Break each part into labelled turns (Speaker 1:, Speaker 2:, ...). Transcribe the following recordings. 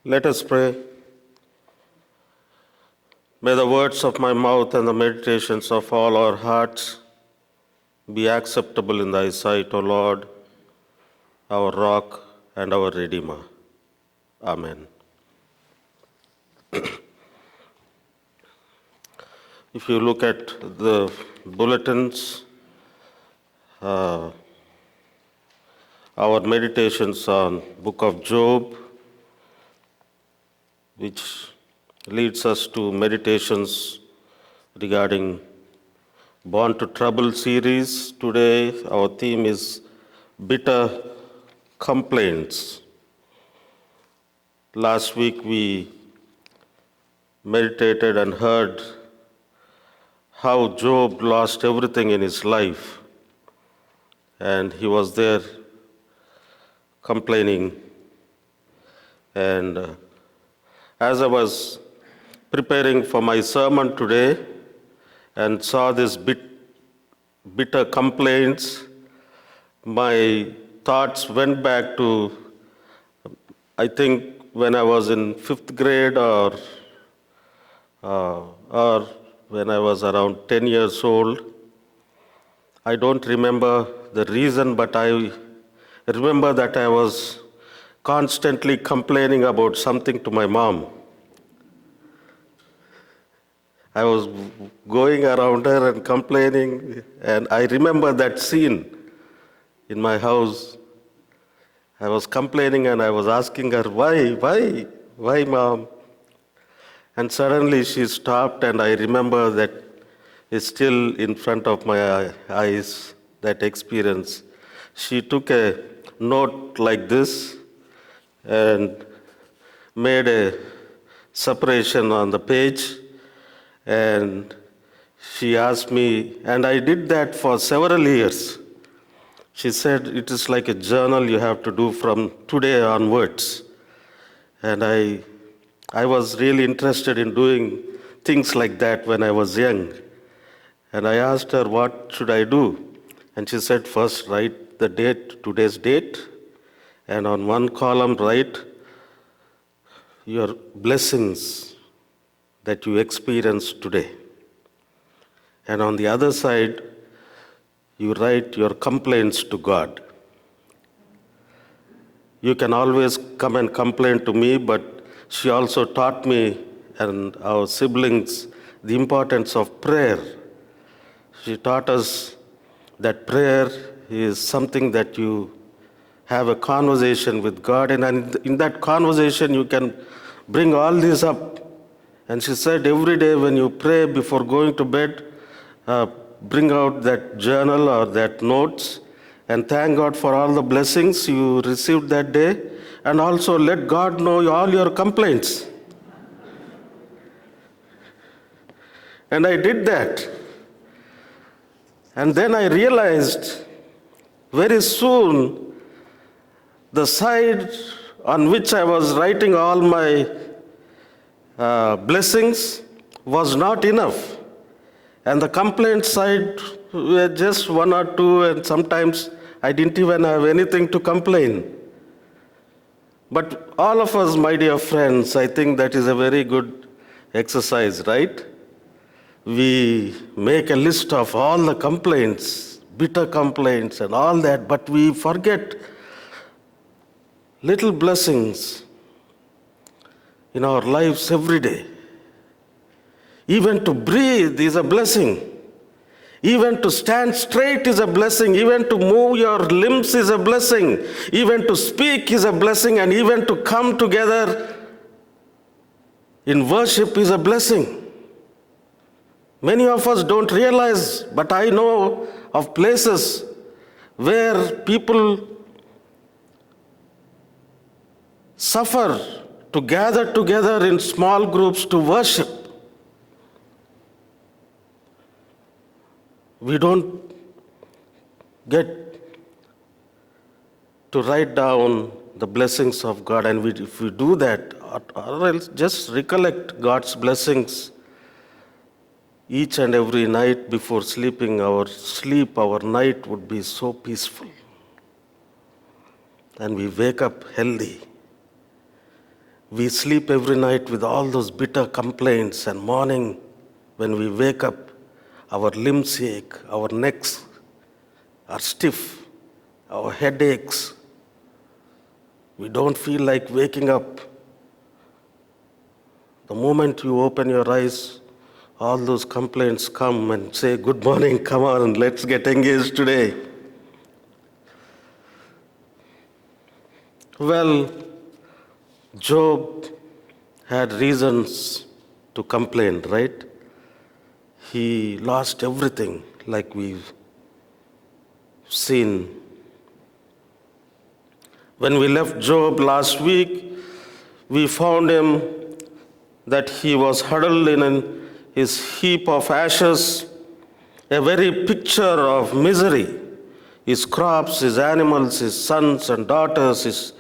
Speaker 1: Let us pray. May the words of my mouth and the meditations of all our hearts be acceptable in thy sight, O Lord, our rock and our Redeemer. Amen. If you look at the bulletins, our meditations on Book of Job, which leads us to meditations regarding Born to Trouble series. Today our theme is bitter complaints. Last week we meditated and heard how Job lost everything in his life, and he was there complaining. And as I was preparing for my sermon today and saw this bitter complaints, my thoughts went back to, I think, when I was in 5th grade or when I was around 10 years old. I don't remember the reason, but I remember that I was constantly complaining about something to my mom. I was going around her and complaining, and I remember that scene in my house. I was complaining and I was asking her, why, mom? And suddenly she stopped, and I remember that it's still in front of my eyes, that experience. She took a note like this and made a separation on the page, and she asked me, and I did that for several years. She said, it is like a journal you have to do from today onwards. And I was really interested in doing things like that when I was young. And I asked her, what should I do? And she said, first write the date, today's date, and on one column write your blessings that you experienced today. And on the other side, you write your complaints to God. You can always come and complain to me, but she also taught me and our siblings the importance of prayer. She taught us that prayer is something that you have a conversation with God, and in that conversation you can bring all this up. And she said, every day when you pray before going to bed, bring out that journal or that notes and thank God for all the blessings you received that day, and also let God know all your complaints. And I did that. And then I realized very soon the side on which I was writing all my blessings was not enough. And the complaint side were just one or two, and sometimes I didn't even have anything to complain. But all of us, my dear friends, I think that is a very good exercise, right? We make a list of all the complaints, bitter complaints and all that, but we forget little blessings in our lives every day. Even to breathe is a blessing. Even to stand straight is a blessing. Even to move your limbs is a blessing. Even to speak is a blessing. And even to come together in worship is a blessing. Many of us don't realize, but I know of places where people suffer to gather together in small groups to worship. We don't get to write down the blessings of God, and if we do that, or else just recollect God's blessings each and every night before sleeping, our night would be so peaceful. And we wake up healthy. We sleep every night with all those bitter complaints, and morning, when we wake up, our limbs ache, our necks are stiff, our head aches. We don't feel like waking up. The moment you open your eyes, all those complaints come and say, "Good morning, come on, let's get engaged today." Well, Job had reasons to complain, right? He lost everything, like we've seen. When we left Job last week, we found him that he was huddled in his heap of ashes, a very picture of misery. His crops, his animals, his sons and daughters, his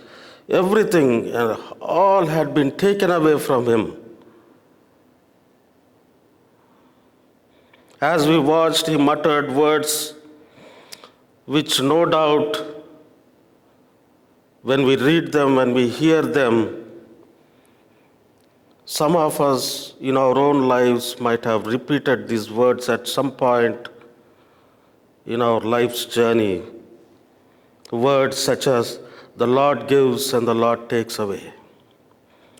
Speaker 1: everything, all had been taken away from him. As we watched, he muttered words which no doubt, when we read them, when we hear them, some of us in our own lives might have repeated these words at some point in our life's journey. Words such as, "The Lord gives and the Lord takes away."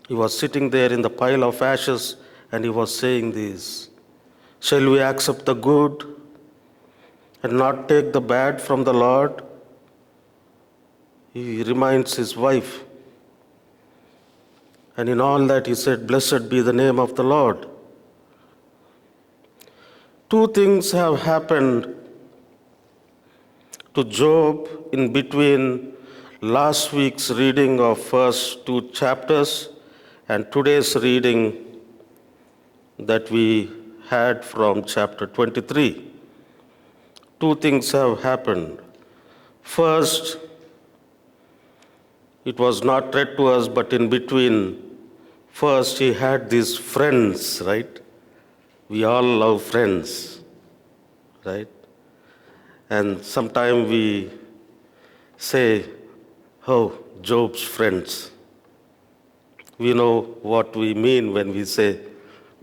Speaker 1: He was sitting there in the pile of ashes and he was saying this. Shall we accept the good and not take the bad from the Lord? He reminds his wife. And in all that he said, "Blessed be the name of the Lord." Two things have happened to Job in between last week's reading of first two chapters and today's reading that we had from chapter 23. Two things have happened. First, it was not read to us, but in between, first he had these friends, right? We all love friends, right? And sometimes we say, "Oh, Job's friends." We know what we mean when we say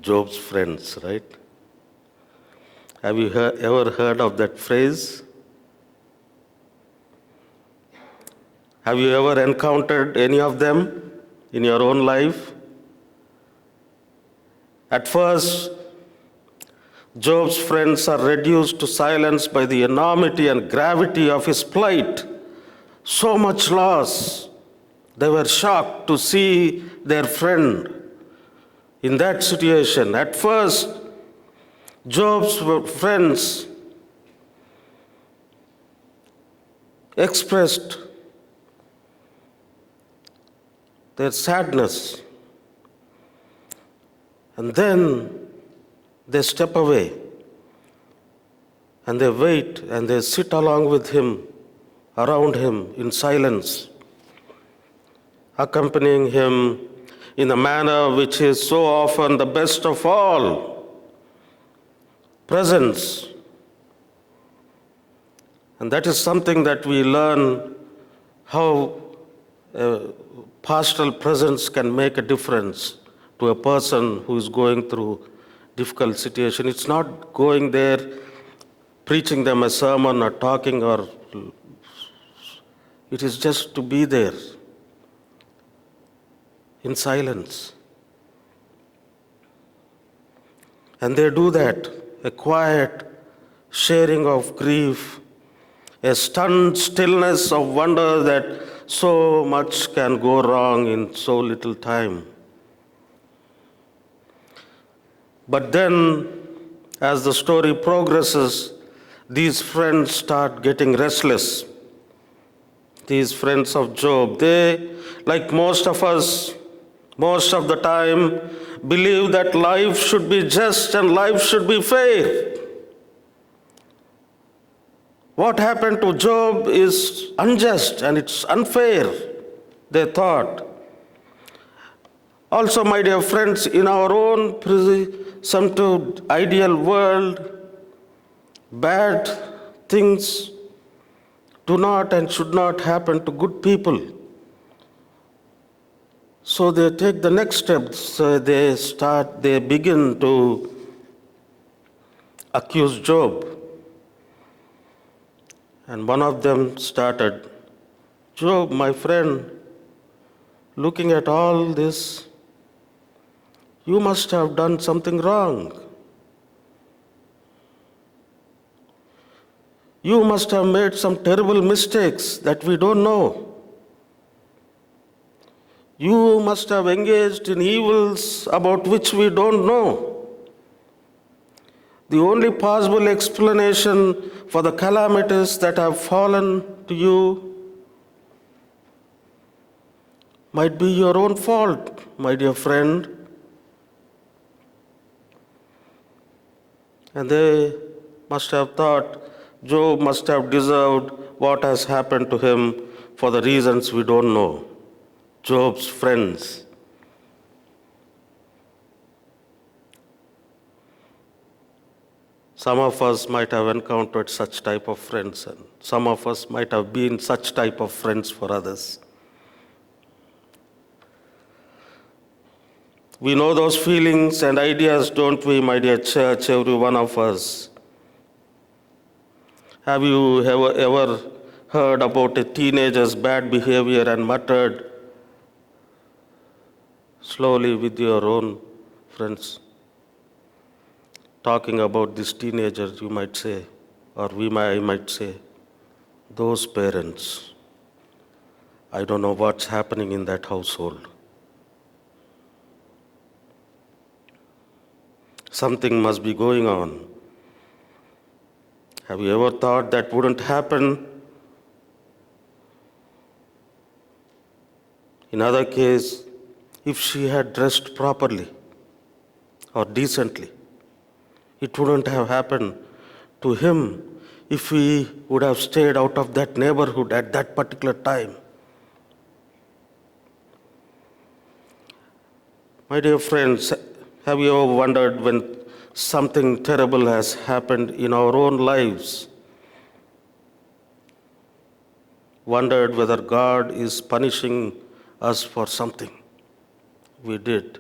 Speaker 1: Job's friends, right? Have you ever heard of that phrase? Have you ever encountered any of them in your own life? At first, Job's friends are reduced to silence by the enormity and gravity of his plight. So much loss. They were shocked to see their friend in that situation. At first, Job's friends expressed their sadness, and then they step away and they wait and they sit along with him, around him in silence, accompanying him in a manner which is so often the best of all, presence. And that is something that we learn, how pastoral presence can make a difference to a person who is going through difficult situation. It's not going there, preaching them a sermon or talking, or it is just to be there in silence. And they do that, a quiet sharing of grief, a stunned stillness of wonder that so much can go wrong in so little time. But then, as the story progresses, these friends start getting restless. These friends of Job, they, like most of us, most of the time, believe that life should be just and life should be fair. What happened to Job is unjust and it's unfair, they thought. Also, my dear friends, in our own presumptive ideal world, bad things do not and should not happen to good people. So they take the next step. So they begin to accuse Job. And one of them started, Job, my friend, looking at all this, you must have done something wrong. You must have made some terrible mistakes that we don't know. You must have engaged in evils about which we don't know. The only possible explanation for the calamities that have fallen to you might be your own fault, my dear friend. And they must have thought Job must have deserved what has happened to him for the reasons we don't know. Job's friends. Some of us might have encountered such type of friends, and some of us might have been such type of friends for others. We know those feelings and ideas, don't we, my dear church, every one of us? Have you ever heard about a teenager's bad behavior and muttered slowly with your own friends? Talking about this teenager, you might say, or I might say, those parents, I don't know what's happening in that household. Something must be going on. Have you ever thought that wouldn't happen? In other case, if she had dressed properly or decently, it wouldn't have happened to him if he would have stayed out of that neighborhood at that particular time. My dear friends, have you ever wondered when something terrible has happened in our own lives? Wondered whether God is punishing us for something we did.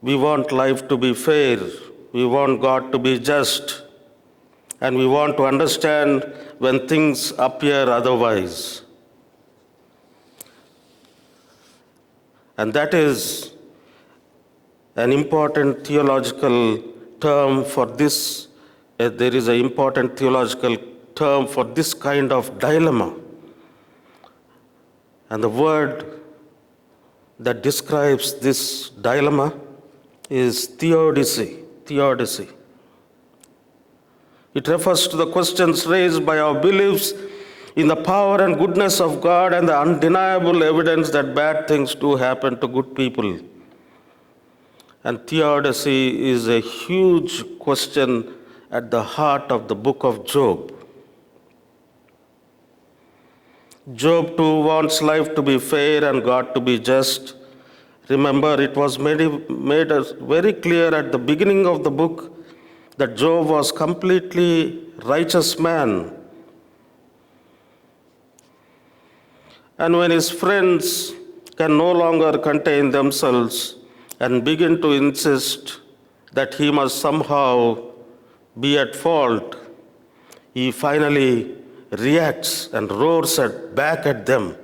Speaker 1: We want life to be fair. We want God to be just. And we want to understand when things appear otherwise. And that is an important theological term for this. There is an important theological term for this kind of dilemma. And the word that describes this dilemma is theodicy. Theodicy. It refers to the questions raised by our beliefs in the power and goodness of God and the undeniable evidence that bad things do happen to good people. And theodicy is a huge question at the heart of the book of Job. Job too wants life to be fair and God to be just. Remember, it was made very clear at the beginning of the book that Job was completely righteous man. And when his friends can no longer contain themselves and begin to insist that he must somehow be at fault, he finally reacts and roars back at them.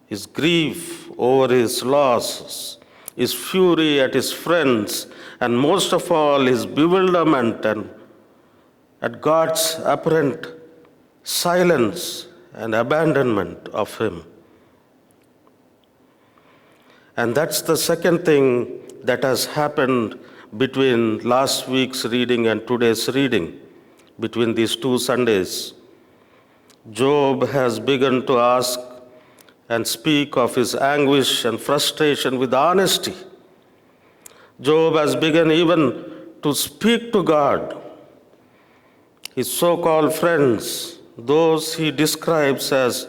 Speaker 1: His grief over his loss, his fury at his friends, and most of all, his bewilderment and at God's apparent silence and abandonment of him. And that's the second thing that has happened between last week's reading and today's reading, between these 2 Sundays. Job has begun to ask and speak of his anguish and frustration with honesty. Job has begun even to speak to God. His so-called friends, those he describes as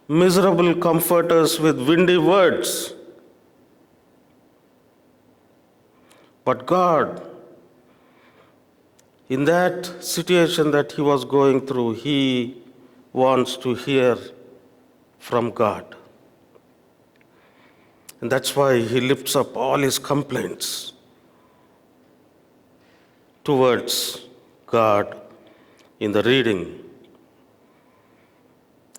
Speaker 1: miserable comforters with windy words. But God, in that situation that he was going through, he wants to hear from God. And that's why he lifts up all his complaints towards God in the reading.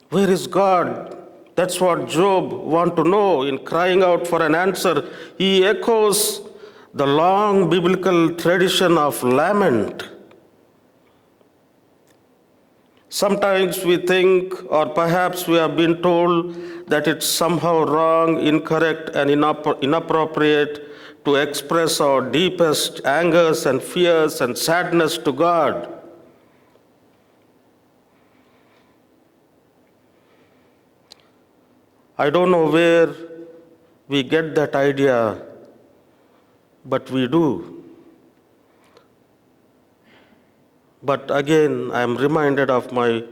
Speaker 1: Where is God? That's what Job wants to know. In crying out for an answer, he echoes the long biblical tradition of lament. Sometimes we think, or perhaps we have been told, that it's somehow wrong, incorrect, and inappropriate to express our deepest angers and fears and sadness to God. I don't know where we get that idea, but we do. But again, I am reminded of my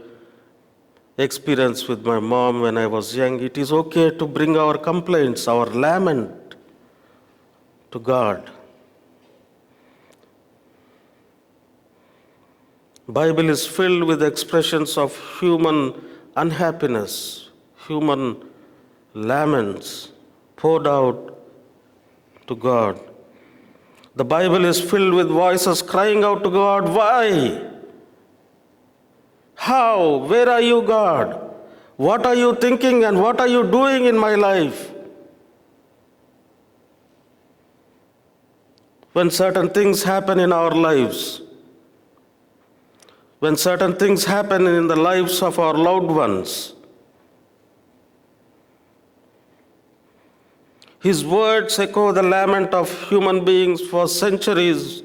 Speaker 1: experience with my mom when I was young. It is okay to bring our complaints, our lament to God. Bible is filled with expressions of human unhappiness, human laments poured out to God. The Bible is filled with voices crying out to God, why? How? Where are you, God? What are you thinking and what are you doing in my life? When certain things happen in our lives, when certain things happen in the lives of our loved ones, his words echo the lament of human beings for centuries.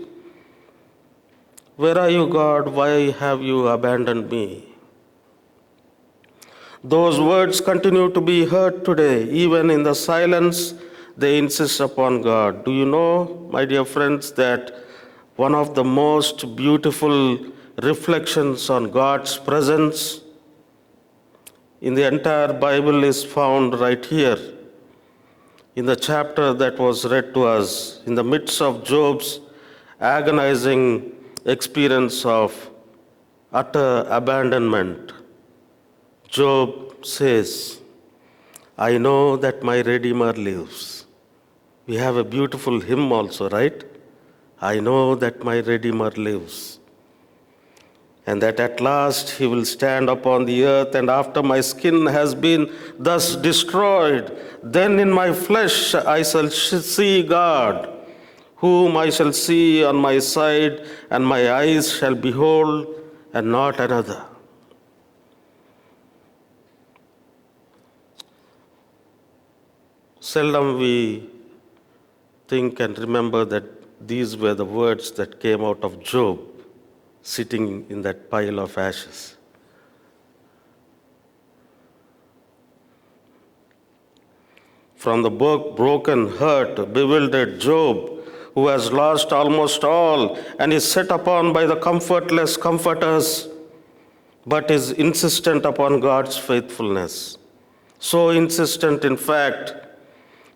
Speaker 1: Where are you, God? Why have you abandoned me? Those words continue to be heard today. Even in the silence, they insist upon God. Do you know, my dear friends, that one of the most beautiful reflections on God's presence in the entire Bible is found right here in the chapter that was read to us, in the midst of Job's agonizing experience of utter abandonment. Job says, I know that my Redeemer lives. We have a beautiful hymn also, right? I know that my Redeemer lives. And that at last he will stand upon the earth, and after my skin has been thus destroyed, then in my flesh I shall see God, whom I shall see on my side, and my eyes shall behold, and not another. Seldom we think and remember that these were the words that came out of Job, sitting in that pile of ashes. From the broken, hurt, bewildered Job, who has lost almost all and is set upon by the comfortless comforters, but is insistent upon God's faithfulness. So insistent, in fact,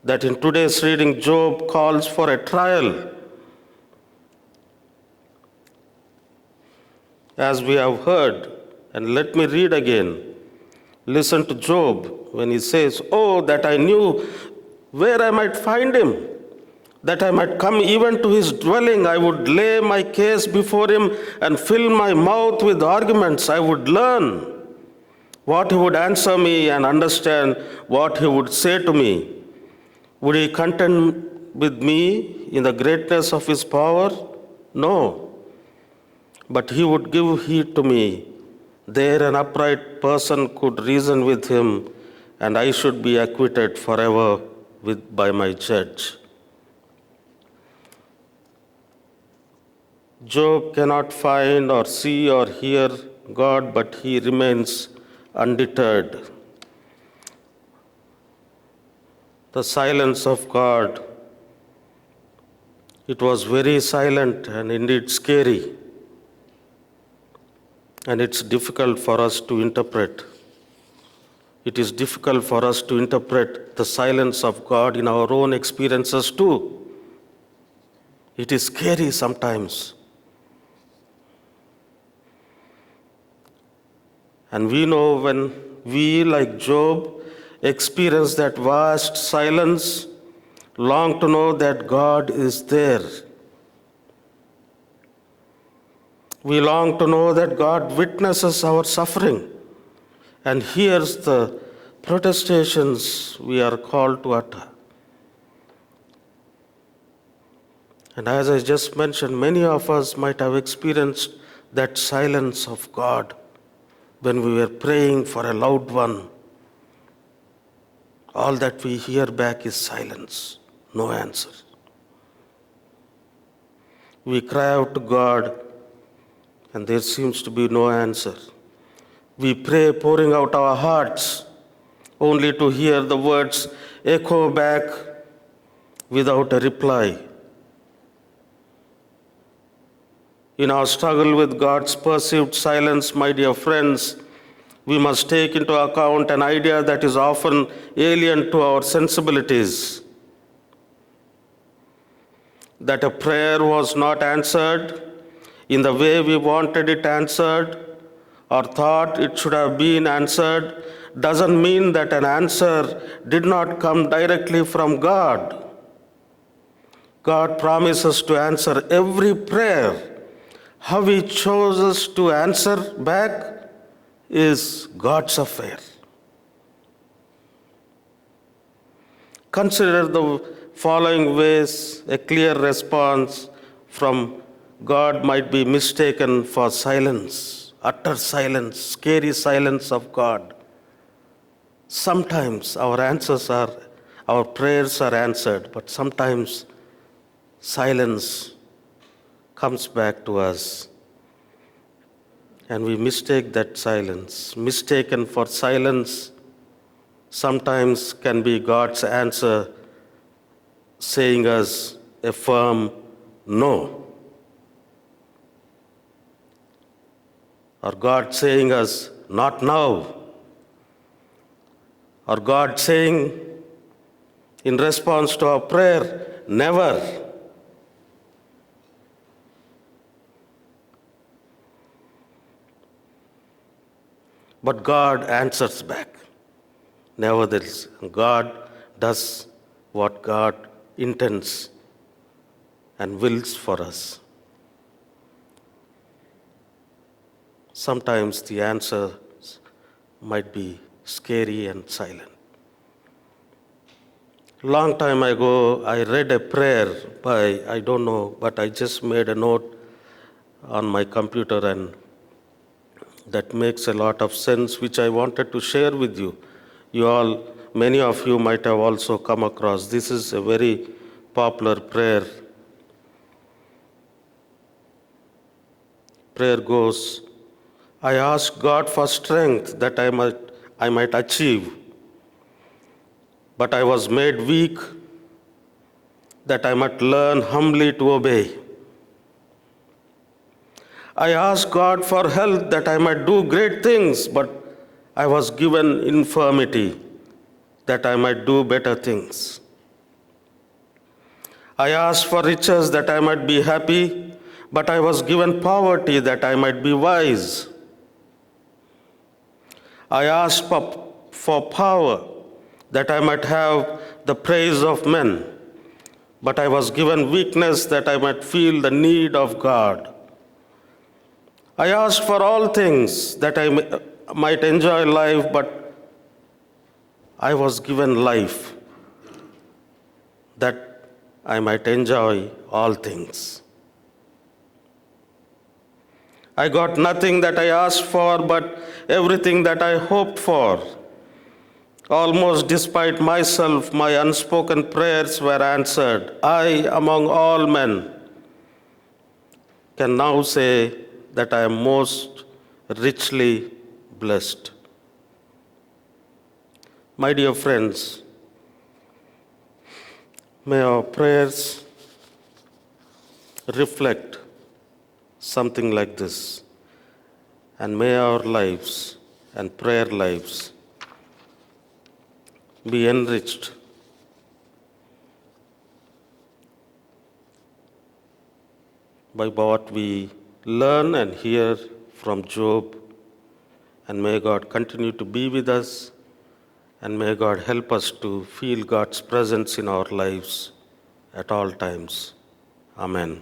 Speaker 1: that in today's reading, Job calls for a trial. As we have heard, and let me read again. Listen to Job when he says, oh, that I knew where I might find him, that I might come even to his dwelling. I would lay my case before him and fill my mouth with arguments. I would learn what he would answer me and understand what he would say to me. Would he contend with me in the greatness of his power? No. But he would give heed to me. There an upright person could reason with him, and I should be acquitted forever by my judge. Job cannot find or see or hear God, but he remains undeterred. The silence of God, it was very silent and indeed scary. And it's difficult for us to interpret. It is difficult for us to interpret the silence of God in our own experiences too. It is scary sometimes. And we know when we, like Job, experience that vast silence, long to know that God is there. We long to know that God witnesses our suffering and hears the protestations we are called to utter. And as I just mentioned, many of us might have experienced that silence of God when we were praying for a loved one. All that we hear back is silence, no answer. We cry out to God, and there seems to be no answer. We pray, pouring out our hearts, only to hear the words echo back without a reply. In our struggle with God's perceived silence, my dear friends, we must take into account an idea that is often alien to our sensibilities: that a prayer was not answered in the way we wanted it answered or thought it should have been answered doesn't mean that an answer did not come directly from God. God promises to answer every prayer. How He chooses to answer back is God's affair. Consider the following ways a clear response from God might be mistaken for silence, utter silence, scary silence of God. Sometimes our prayers are answered, but sometimes silence comes back to us. And we mistake that silence. Mistaken for silence sometimes can be God's answer, saying us a firm no. Or God saying us, not now. Or God saying in response to our prayer, never. But God answers back. Nevertheless, God does what God intends and wills for us. Sometimes the answer might be scary and silent. Long time ago, I read a prayer by, I don't know, but I just made a note on my computer, and that makes a lot of sense, which I wanted to share with you. Many of you might have also come across. This is a very popular prayer. Prayer goes, I ask God for strength that I might achieve, but I was made weak that I might learn humbly to obey. I ask God for health that I might do great things, but I was given infirmity that I might do better things. I ask for riches that I might be happy, but I was given poverty that I might be wise. I asked for power that I might have the praise of men, but I was given weakness that I might feel the need of God. I asked for all things that I might enjoy life, but I was given life that I might enjoy all things. I got nothing that I asked for, but everything that I hoped for. Almost despite myself, my unspoken prayers were answered. I, among all men, can now say that I am most richly blessed. My dear friends, may our prayers reflect something like this, and may our lives and prayer lives be enriched by what we learn and hear from Job And may God continue to be with us, and may God help us to feel God's presence in our lives at all times. Amen.